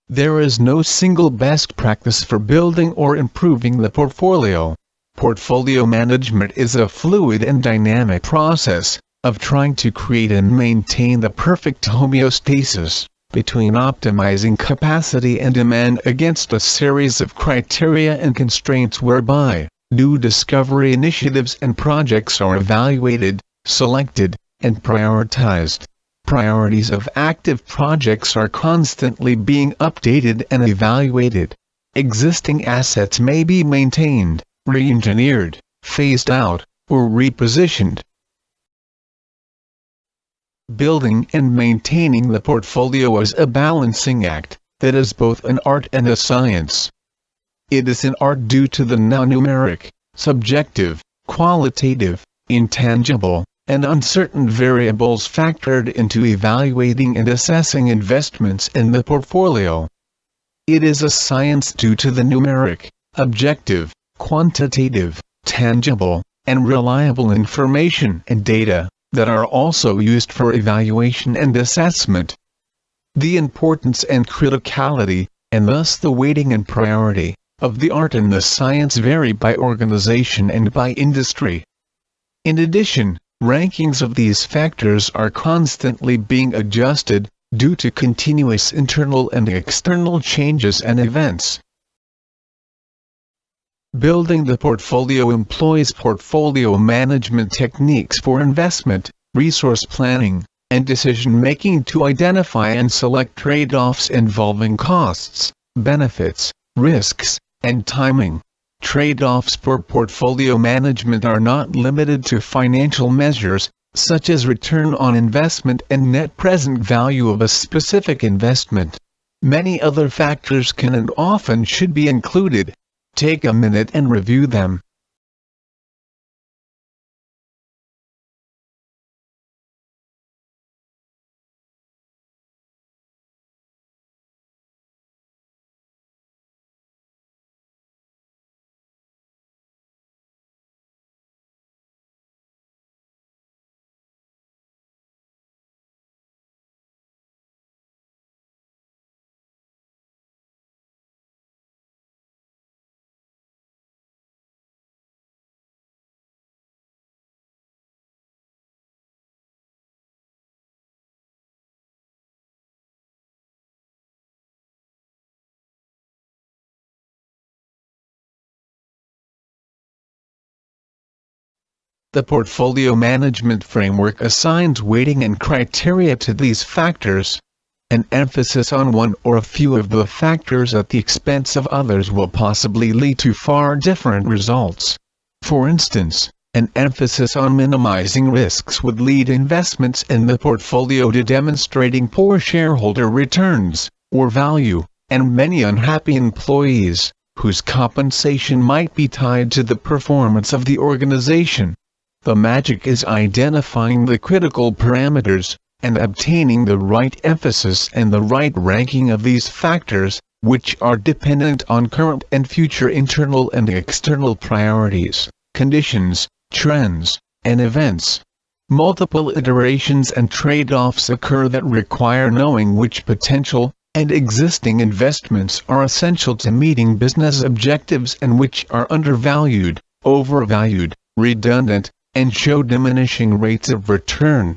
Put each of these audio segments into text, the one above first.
There is no single best practice for building or improving the portfolio. Portfolio management is a fluid and dynamic process of trying to create and maintain the perfect homeostasis between optimizing capacity and demand against a series of criteria and constraints whereby new discovery initiatives and projects are evaluated, selected, and prioritized. Priorities of active projects are constantly being updated and evaluated. Existing assets may be maintained, re-engineered, phased out, or repositioned. Building and maintaining the portfolio is a balancing act that is both an art and a science. It is an art due to the non-numeric, subjective, qualitative, intangible, and uncertain variables factored into evaluating and assessing investments in the portfolio. It is a science due to the numeric, objective, quantitative, tangible, and reliable information and data that are also used for evaluation and assessment. The importance and criticality, and thus the weighting and priority, of the art and the science vary by organization and by industry. In addition, rankings of these factors are constantly being adjusted, due to continuous internal and external changes and events. Building the portfolio employs portfolio management techniques for investment, resource planning, and decision-making to identify and select trade-offs involving costs, benefits, risks, and timing. Trade-offs for portfolio management are not limited to financial measures, such as return on investment and net present value of a specific investment. Many other factors can and often should be included. Take a minute and review them. The portfolio management framework assigns weighting and criteria to these factors. An emphasis on one or a few of the factors at the expense of others will possibly lead to far different results. For instance, an emphasis on minimizing risks would lead investments in the portfolio to demonstrating poor shareholder returns, or value, and many unhappy employees, whose compensation might be tied to the performance of the organization. The magic is identifying the critical parameters, and obtaining the right emphasis and the right ranking of these factors, which are dependent on current and future internal and external priorities, conditions, trends, and events. Multiple iterations and trade-offs occur that require knowing which potential and existing investments are essential to meeting business objectives and which are undervalued, overvalued, redundant, and show diminishing rates of return.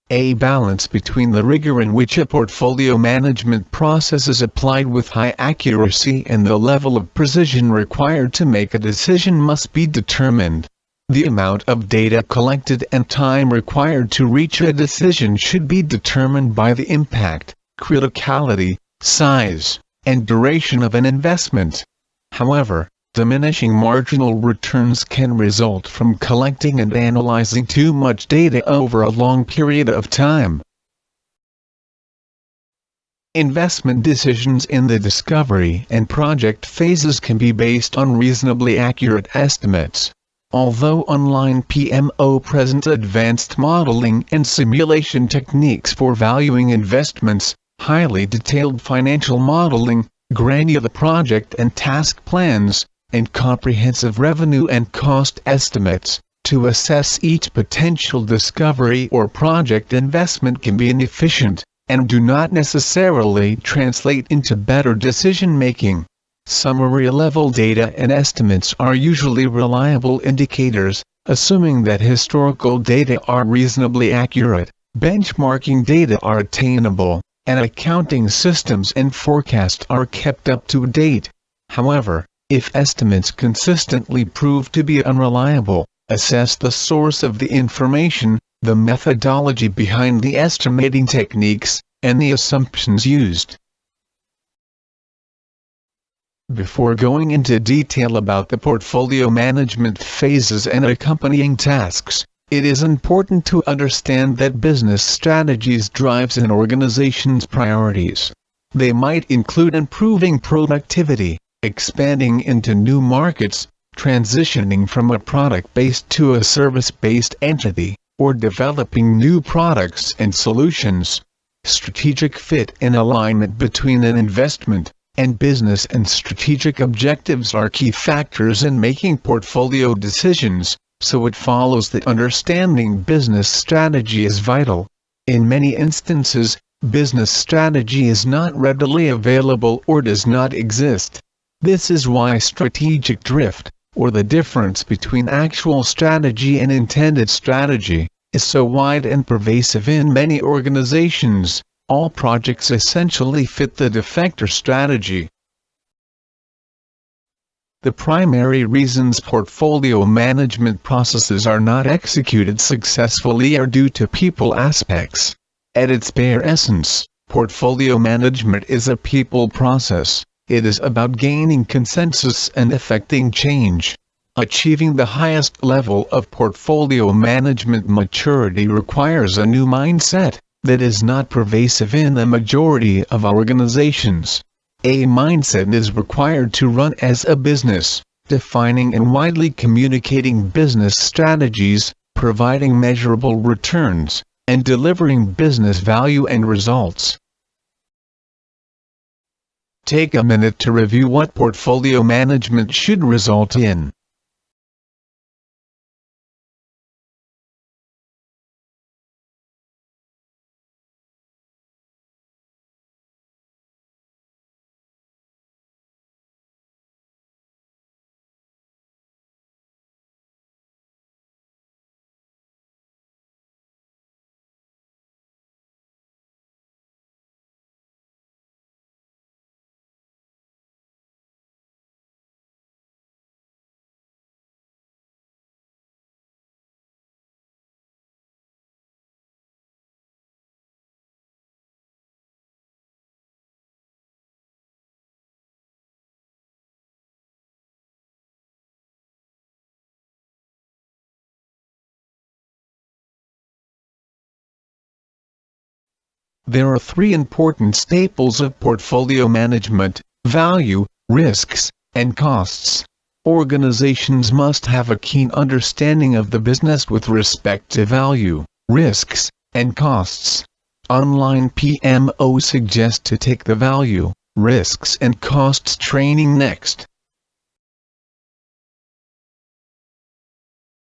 A balance between the rigor in which a portfolio management process is applied with high accuracy and the level of precision required to make a decision must be determined. The amount of data collected and time required to reach a decision should be determined by the impact, criticality, size, and duration of an investment. However, diminishing marginal returns can result from collecting and analyzing too much data over a long period of time. Investment decisions in the discovery and project phases can be based on reasonably accurate estimates. Although Online-PMO presents advanced modeling and simulation techniques for valuing investments, highly detailed financial modeling, granular project and task plans, and comprehensive revenue and cost estimates to assess each potential discovery or project investment can be inefficient, and do not necessarily translate into better decision-making. Summary-level data and estimates are usually reliable indicators, assuming that historical data are reasonably accurate, benchmarking data are attainable, and accounting systems and forecasts are kept up to date. However, if estimates consistently prove to be unreliable, assess the source of the information, the methodology behind the estimating techniques, and the assumptions used. Before going into detail about the portfolio management phases and accompanying tasks, it is important to understand that business strategies drives an organization's priorities. They might include improving productivity, expanding into new markets, transitioning from a product-based to a service-based entity, or developing new products and solutions. Strategic fit and alignment between an investment and business and strategic objectives are key factors in making portfolio decisions, so it follows that understanding business strategy is vital. In many instances, business strategy is not readily available or does not exist. This is why strategic drift, or the difference between actual strategy and intended strategy, is so wide and pervasive in many organizations. All projects essentially fit the defector strategy. The primary reasons portfolio management processes are not executed successfully are due to people aspects. At its bare essence, portfolio management is a people process. It is about gaining consensus and effecting change. Achieving the highest level of portfolio management maturity requires a new mindset that is not pervasive in the majority of organizations. A mindset is required to run as a business, defining and widely communicating business strategies, providing measurable returns, and delivering business value and results. Take a minute to review what portfolio management should result in. There are three important staples of portfolio management: value, risks, and costs. Organizations must have a keen understanding of the business with respect to value, risks, and costs. Online-PMO suggests to take the value, risks and costs training next.